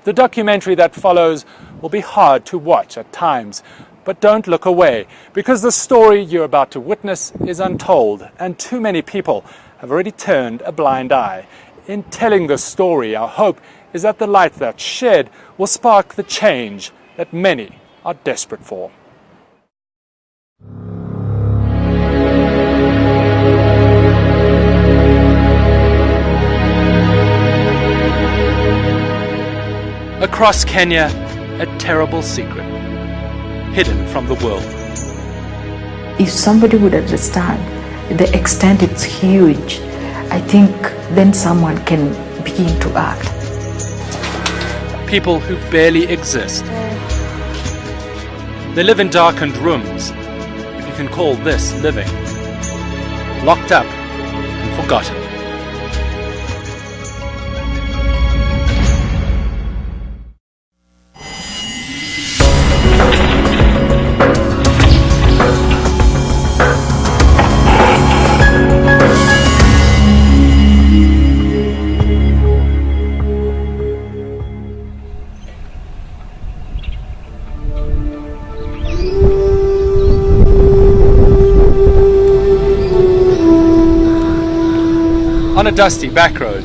The documentary that follows will be hard to watch at times, but don't look away, because the story you're about to witness is untold, and too many people have already turned a blind eye. In telling this story, our hope is that the light that's shed will spark the change that many are desperate for. Across Kenya, a terrible secret, hidden from the world. If somebody would understand the extent it's huge, I think then someone can begin to act. People who barely exist. They live in darkened rooms, if you can call this living. Locked up and forgotten. On a dusty back road,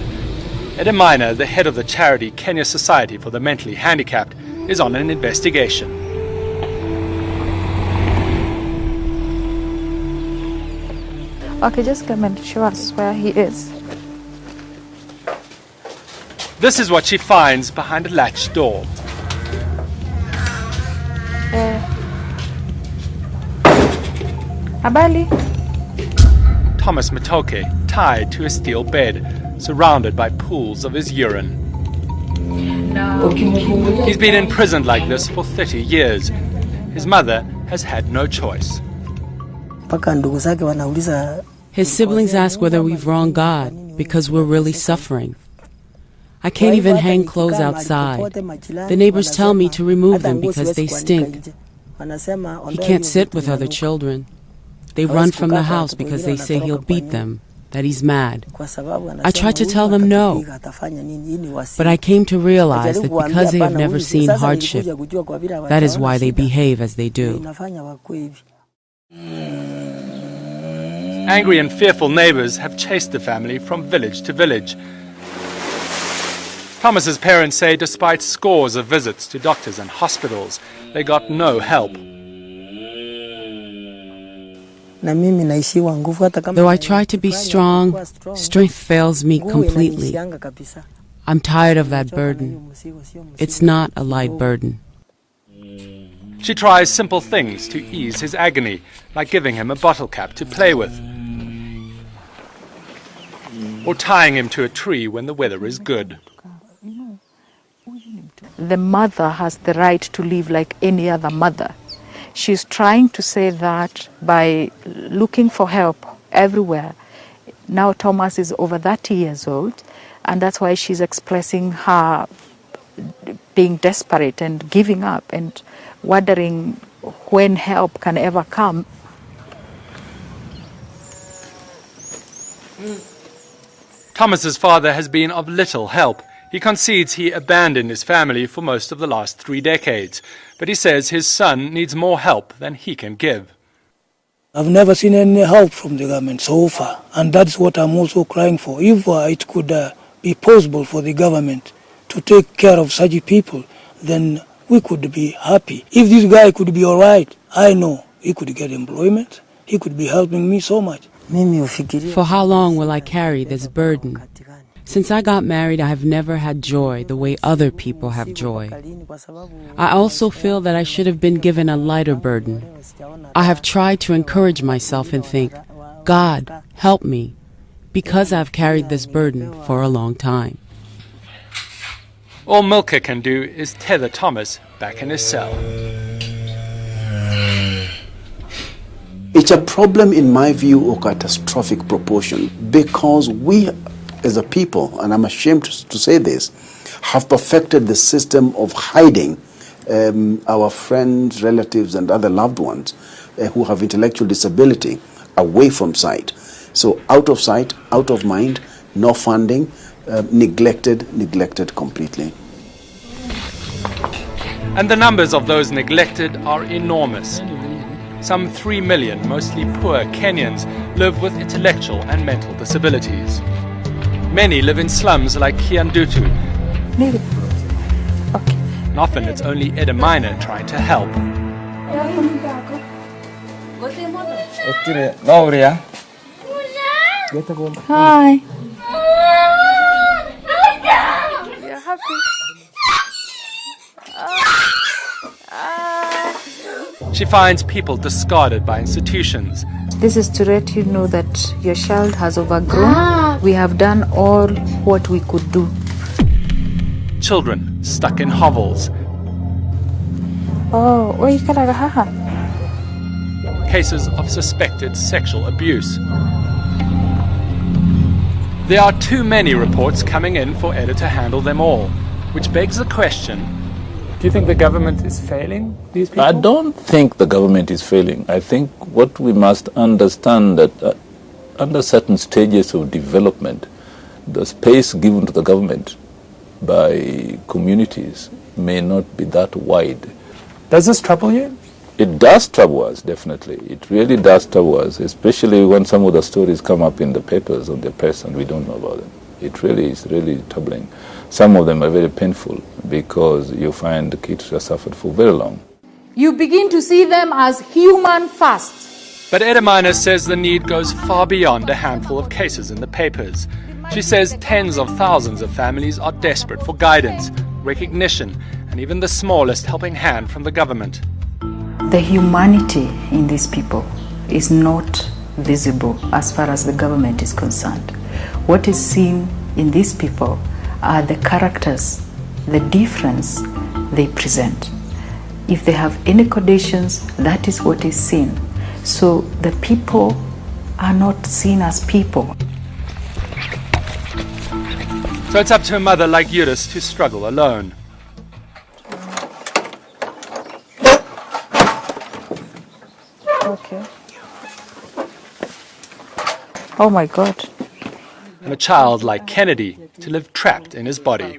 Eda Maina, the head of the charity Kenya Society for the Mentally Handicapped, is on an investigation. Okay, just come and show us where he is. This is what she finds behind a latched door. Abali? Thomas Matoke, tied to a steel bed, surrounded by pools of his urine. No. He's been imprisoned like this for 30 years. His mother has had no choice. His siblings ask whether we've wronged God because we're really suffering. I can't even hang clothes outside. The neighbors tell me to remove them because they stink. He can't sit with other children. They run from the house because they say he'll beat them, that he's mad. I try to tell them no, but I came to realize that because they have never seen hardship, that is why they behave as they do. Angry and fearful neighbors have chased the family from village to village. Thomas's parents say despite scores of visits to doctors and hospitals, they got no help. Though I try to be strong, strength fails me completely. I'm tired of that burden. It's not a light burden. She tries simple things to ease his agony, like giving him a bottle cap to play with, or tying him to a tree when the weather is good. The mother has the right to live like any other mother. She's trying to say that by looking for help everywhere. Now Thomas is over 30 years old, and that's why she's expressing her being desperate and giving up and wondering when help can ever come. Thomas's father has been of little help. He concedes he abandoned his family for most of the last 3 decades, but he says his son needs more help than he can give. I've never seen any help from the government so far, and that's what I'm also crying for. If it could be possible for the government to take care of such people, then we could be happy. If this guy could be all right, I know he could get employment. He could be helping me so much. For how long will I carry this burden? Since I got married, I have never had joy the way other people have joy. I also feel that I should have been given a lighter burden. I have tried to encourage myself and think, God, help me, because I've carried this burden for a long time. All Milka can do is tether Thomas back in his cell. It's a problem, in my view, of catastrophic proportion, because we as a people, and I'm ashamed to say this, have perfected the system of hiding our friends, relatives, and other loved ones who have intellectual disability away from sight. So out of sight, out of mind, no funding, neglected completely. And the numbers of those neglected are enormous. Some 3 million, mostly poor Kenyans, live with intellectual and mental disabilities. Many live in slums like Kiandutu. Okay. And often it's only Eda Minor trying to help. Hi. You're happy. She finds people discarded by institutions. This is to let you know that your child has overgrown. We have done all what we could do. Children stuck in hovels. Oh, Cases of suspected sexual abuse. There are too many reports coming in for Eda to handle them all, which begs the question, do you think the government is failing these people? I don't think the government is failing. I think what we must understand that under certain stages of development, the space given to the government by communities may not be that wide. Does this trouble you? It does trouble us, definitely. It really does trouble us, especially when some of the stories come up in the papers, on the press, and we don't know about them. It really is really troubling. Some of them are very painful because you find the kids who have suffered for very long. You begin to see them as human first. But Eda Minor says the need goes far beyond a handful of cases in the papers. She says tens of thousands of families are desperate for guidance, recognition, and even the smallest helping hand from the government. The humanity in these people is not visible as far as the government is concerned. What is seen in these people are the characters, the difference they present. If they have any conditions, that is what is seen. So the people are not seen as people. So it's up to a mother like Eudice to struggle alone. Okay. Oh my God. And a child like Kennedy to live trapped in his body.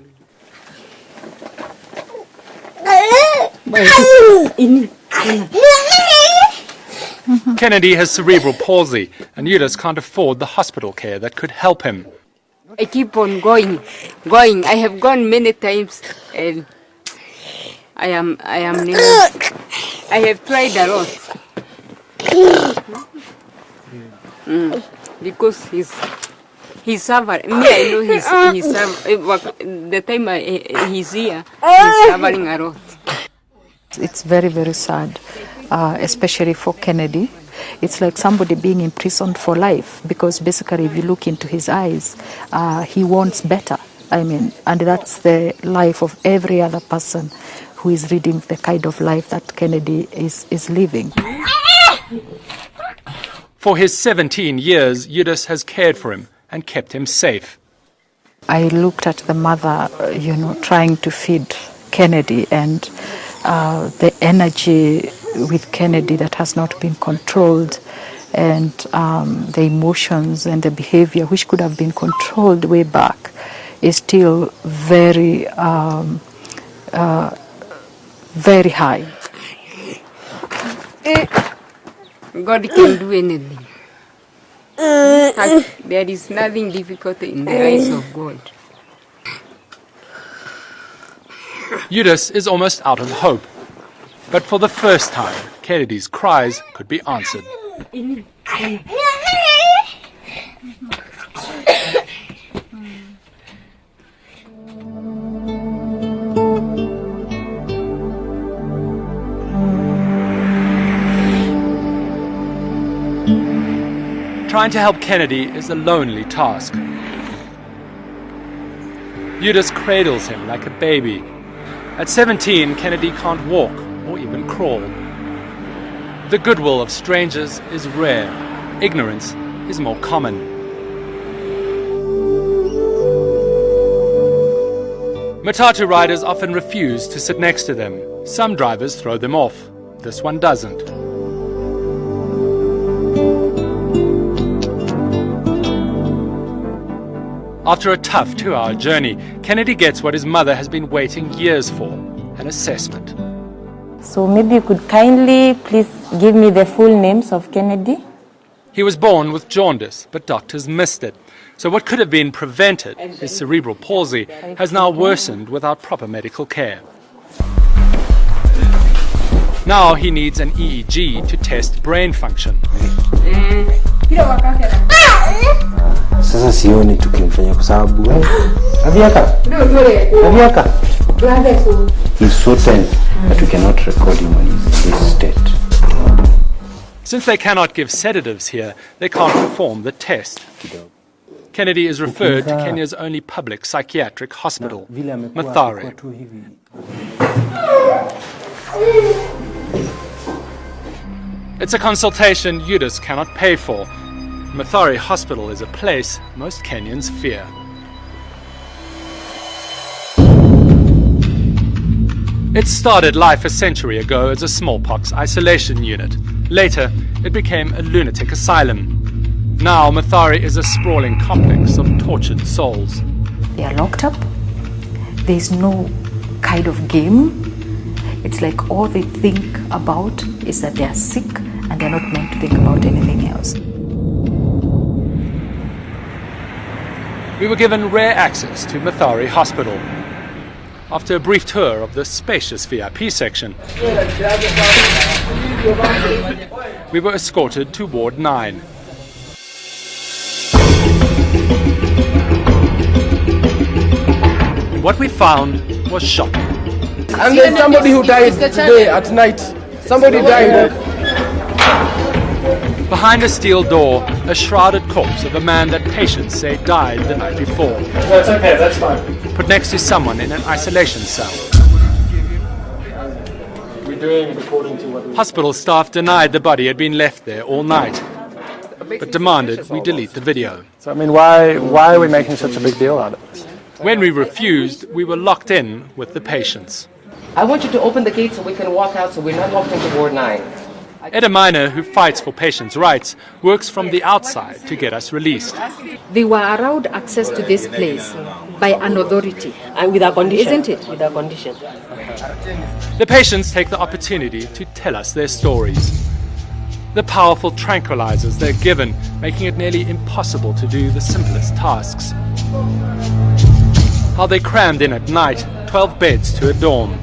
Kennedy has cerebral palsy, and Eudice can't afford the hospital care that could help him. I keep on going. I have gone many times, and I have tried a lot. Because he's suffering. Me, I know he's suffering. The time he's here, he's suffering a lot. It's very, very sad, especially for Kennedy. It's like somebody being imprisoned for life, because basically if you look into his eyes, he wants better. I mean, and that's the life of every other person who is reading the kind of life that Kennedy is living. For his 17 years, Eudice has cared for him and kept him safe. I looked at the mother, trying to feed Kennedy, and the energy with Kennedy that has not been controlled, and the emotions and the behavior which could have been controlled way back is still very, very high. God can do anything. There is nothing difficult in the eyes of God. Eudice is almost out of hope. But for the first time, Kennedy's cries could be answered. Trying to help Kennedy is a lonely task. Eudice cradles him like a baby. At 17, Kennedy can't walk or even crawl. The goodwill of strangers is rare. Ignorance is more common. Matatu riders often refuse to sit next to them. Some drivers throw them off. This one doesn't. After a tough 2-hour journey, Kennedy gets what his mother has been waiting years for, an assessment. So maybe you could kindly please give me the full names of Kennedy. He was born with jaundice, but doctors missed it. So what could have been prevented, his cerebral palsy, has now worsened without proper medical care. Now he needs an EEG to test brain function. Sasa sioni tukimfanya kwa sababu Aviaka he's so tense that we cannot record him in this state. Since they cannot give sedatives here, they can't perform the test. Kennedy is referred to Kenya's only public psychiatric hospital, Mathare. It's a consultation UDIS cannot pay for. Mathare Hospital is a place most Kenyans fear. It started life a century ago as a smallpox isolation unit. Later, it became a lunatic asylum. Now, Mathare is a sprawling complex of tortured souls. They are locked up. There's no kind of game. It's like all they think about is that they are sick and they're not meant to think about anything else. We were given rare access to Mathare Hospital. After a brief tour of the spacious VIP section, we were escorted to Ward 9. And what we found was shocking. And there's somebody who died today at night. Somebody died. Behind a steel door, a shrouded corpse of a man that patients say died the night before. That's okay, that's fine. Put next to someone in an isolation cell. We're doing according to what we... Hospital staff denied the body had been left there all night, but demanded we delete the video. So, I mean, why are we making such a big deal out of this? When we refused, we were locked in with the patients. I want you to open the gate so we can walk out so we're not locked into Ward 9. Eda Miner, who fights for patients' rights, works from the outside to get us released. They were allowed access to this place by an authority. And with a condition. Isn't it? With a condition. The patients take the opportunity to tell us their stories. The powerful tranquilizers they're given, making it nearly impossible to do the simplest tasks. How they crammed in at night, 12 beds to a dorm.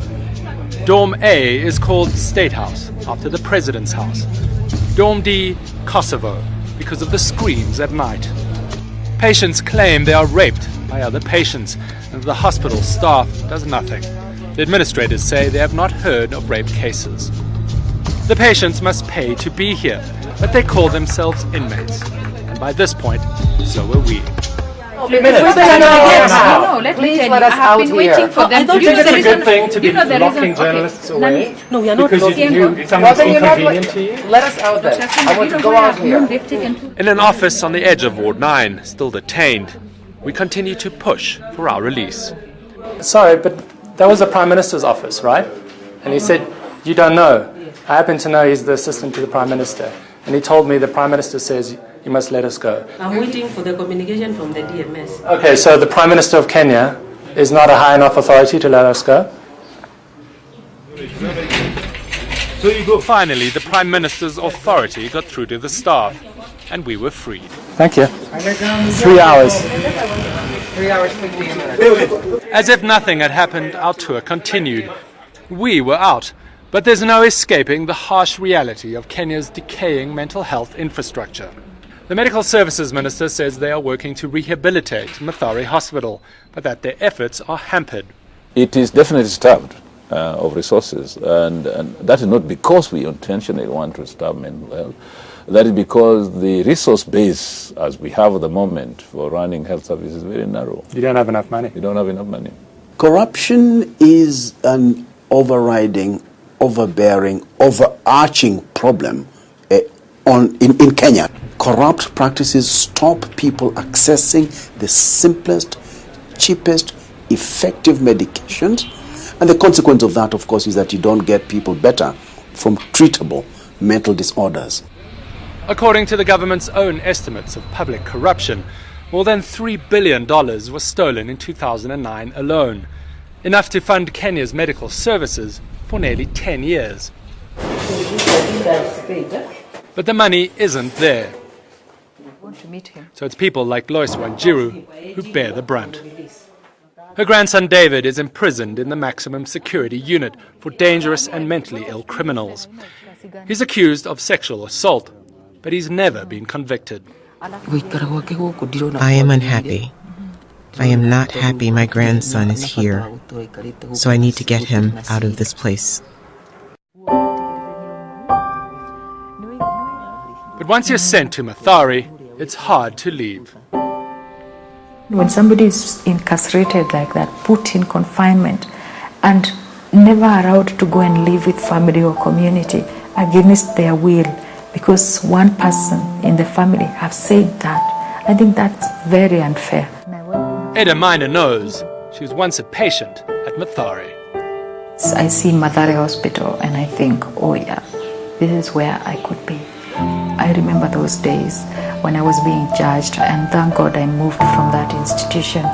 Dorm A is called State House, after the President's house. Dorm D, Kosovo, because of the screams at night. Patients claim they are raped by other patients, and the hospital staff does nothing. The administrators say they have not heard of rape cases. The patients must pay to be here, but they call themselves inmates. And by this point, so are we. Let me tell you, I have been waiting for them. Do you think it's a good thing to be locking journalists away? No, we are not because it's something inconvenient to you? Let us out then. I want to go out here. In an office on the edge of Ward 9, still detained, we continue to push for our release. Sorry, but that was the Prime Minister's office, right? And he said, you don't know. I happen to know he's the assistant to the Prime Minister. And he told me the Prime Minister says you must let us go. I'm waiting for the communication from the DMS. Okay, so the Prime Minister of Kenya is not a high enough authority to let us go? Finally, the Prime Minister's authority got through to the staff, and we were freed. Thank you. 3 hours. 3 hours, 15 minutes. As if nothing had happened, our tour continued. We were out, but there's no escaping the harsh reality of Kenya's decaying mental health infrastructure. The Medical Services Minister says they are working to rehabilitate Mathare Hospital, but that their efforts are hampered. It is definitely starved of resources, and that is not because we intentionally want to starve mental health. That is because the resource base, as we have at the moment for running health services, is very narrow. You don't have enough money. You don't have enough money. Corruption is an overriding, overbearing, overarching problem in Kenya. Corrupt practices stop people accessing the simplest, cheapest, effective medications. And the consequence of that, of course, is that you don't get people better from treatable mental disorders. According to the government's own estimates of public corruption, more than $3 billion was stolen in 2009 alone, enough to fund Kenya's medical services for nearly 10 years. But the money isn't there. To meet him. So it's people like Lois Wanjiru who bear the brunt. Her grandson David is imprisoned in the maximum security unit for dangerous and mentally ill criminals. He's accused of sexual assault, but he's never been convicted. I am unhappy. I am not happy my grandson is here, so I need to get him out of this place. But once you're sent to Mathare, it's hard to leave. When somebody is incarcerated like that, put in confinement, and never allowed to go and live with family or community against their will, because one person in the family have said that, I think that's very unfair. Eda Minor knows. She was once a patient at Mathare. I see Mathare Hospital and I think, oh yeah, this is where I could be. I remember those days when I was being judged, and thank God I moved from that institution.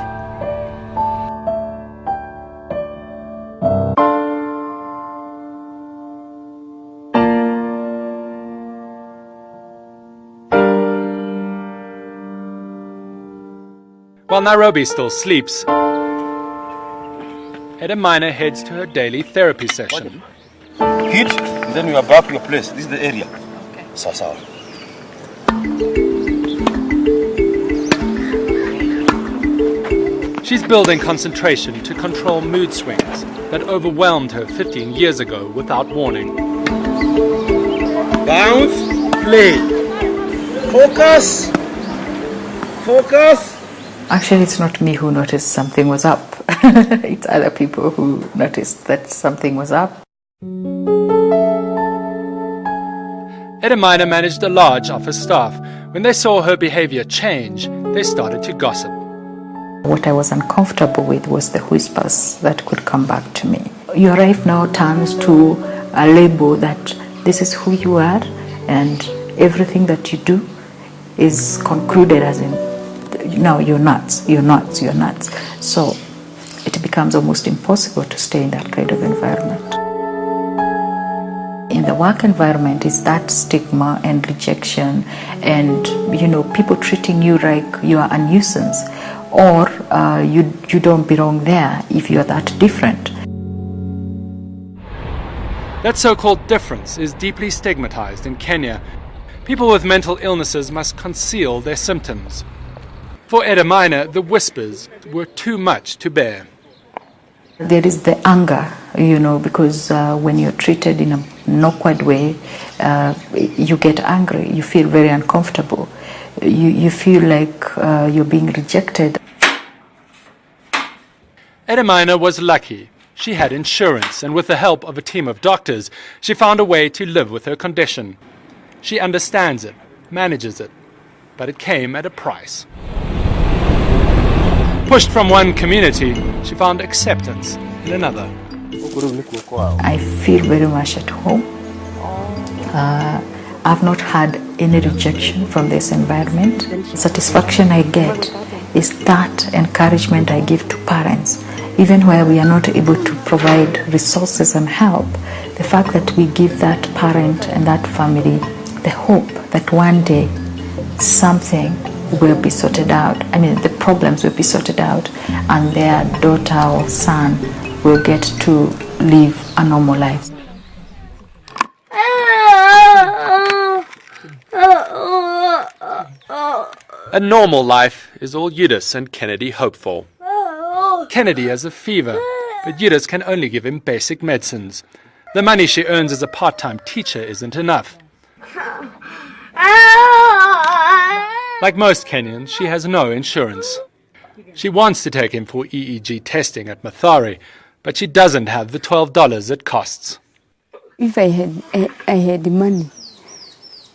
While Nairobi still sleeps, Eda Minor heads to her daily therapy session. Hit, then you are back to your place. This is the area. Sasa. She's building concentration to control mood swings that overwhelmed her 15 years ago without warning. Bounce, play. Focus. Focus. Actually, it's not me who noticed something was up. It's other people who noticed that something was up. Eda Minor managed a large office staff. When they saw her behavior change, they started to gossip. What I was uncomfortable with was the whispers that could come back to me. Your life now turns to a label that this is who you are, and everything that you do is concluded as in, no, you're nuts, you're nuts, you're nuts. So it becomes almost impossible to stay in that kind of environment. In the work environment is that stigma and rejection and, people treating you like you are a nuisance, or you don't belong there if you're that different. That so-called difference is deeply stigmatized in Kenya. People with mental illnesses must conceal their symptoms. For Eda Minor, the whispers were too much to bear. There is the anger, because when you're treated in an awkward way, you get angry, you feel very uncomfortable, you feel like you're being rejected. Eda Minor was lucky. She had insurance, and with the help of a team of doctors, she found a way to live with her condition. She understands it, manages it, but it came at a price. Pushed from one community, she found acceptance in another. I feel very much at home. I've not had any rejection from this environment. The satisfaction I get is that encouragement I give to parents. Even where we are not able to provide resources and help, the fact that we give that parent and that family the hope that one day something will be sorted out. The problems will be sorted out, and their daughter or son will get to live a normal life. A normal life is all Eudice and Kennedy hope for. Kennedy has a fever, but Eudice can only give him basic medicines. The money she earns as a part-time teacher isn't enough. Like most Kenyans, she has no insurance. She wants to take him for EEG testing at Mathare, but she doesn't have the $12 it costs. If I had money,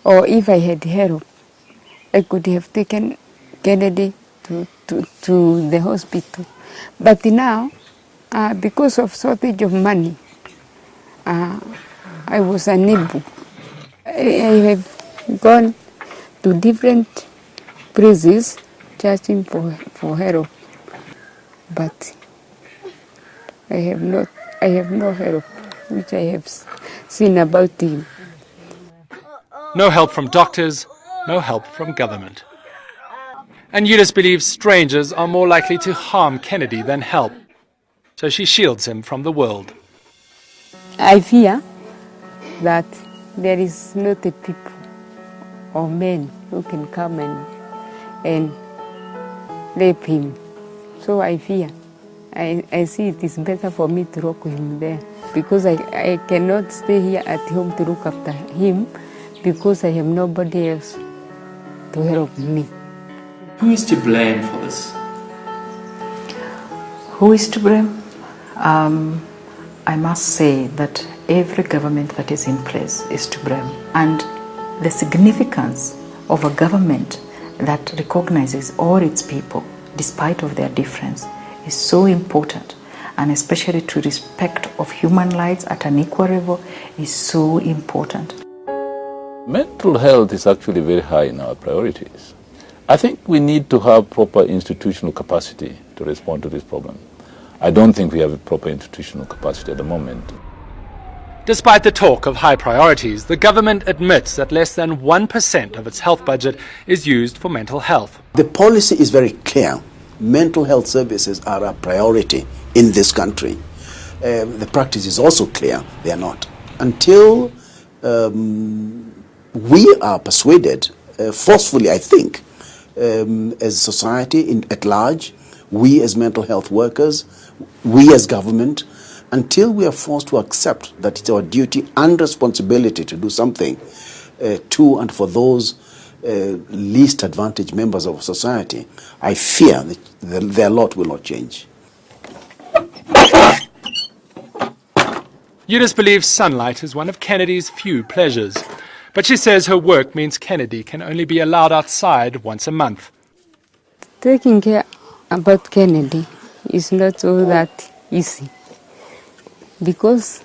or if I had help, I could have taken Kennedy to the hospital. But now, because of shortage of money, I was unable. I have gone to different places searching for help, but I have no help. which I have seen about him. No help from doctors, no help from government. And Eunice believes strangers are more likely to harm Kennedy than help. So she shields him from the world. I fear that there is not a people or men who can come and rape him. So I fear. I see it is better for me to lock him there because I cannot stay here at home to look after him because I have nobody else to help me. Who is to blame for this? Who is to blame? I must say that every government that is in place is to blame. And the significance of a government that recognizes all its people, despite of their difference, is so important. And especially to respect of human rights at an equal level is so important. Mental health is actually very high in our priorities. I think we need to have proper institutional capacity to respond to this problem. I don't think we have a proper institutional capacity at the moment. Despite the talk of high priorities, the government admits that less than 1% of its health budget is used for mental health. The policy is very clear. Mental health services are a priority in this country. The practice is also clear. They are not. Until we are persuaded, forcefully I think, as society at large, we as mental health workers, we as government, until we are forced to accept that it's our duty and responsibility to do something to and for those least advantaged members of society, I fear that their lot will not change. Eunice believes sunlight is one of Kennedy's few pleasures. But she says her work means Kennedy can only be allowed outside once a month. Taking care about Kennedy is not all that easy because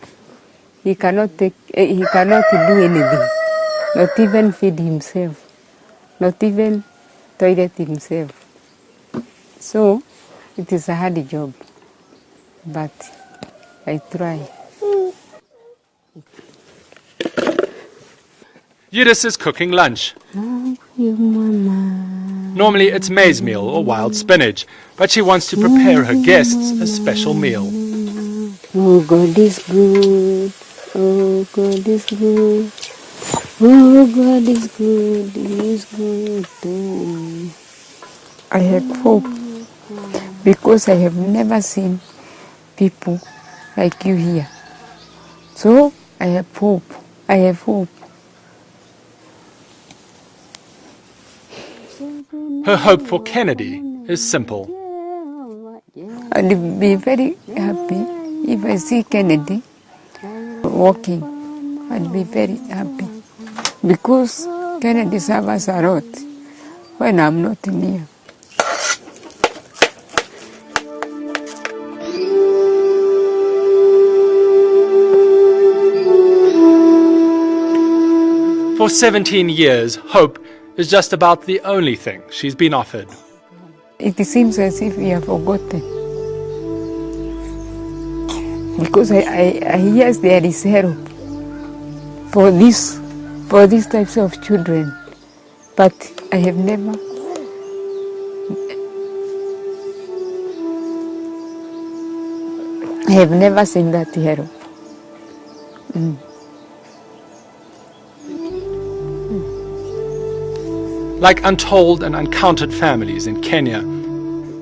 he cannot do anything, not even feed himself, not even toilet himself. So it is a hard job, but I try. Eunice is cooking lunch. Normally it's maize meal or wild spinach, but she wants to prepare her guests a special meal. Oh, God is good. Oh, God is good. Oh, God is good. He is good. I have hope because I have never seen people like you here. So I have hope. I have hope. Her hope for Kennedy is simple. I'll be very happy if I see Kennedy walking. I'll be very happy because Kennedy serves a lot when I'm not near. For 17 years, hope is just about the only thing she's been offered. It seems as if we have forgotten. Because I hear there is help for these types of children, but I have never seen that help. Like untold and uncounted families in Kenya,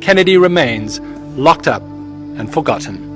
Kennedy remains locked up and forgotten.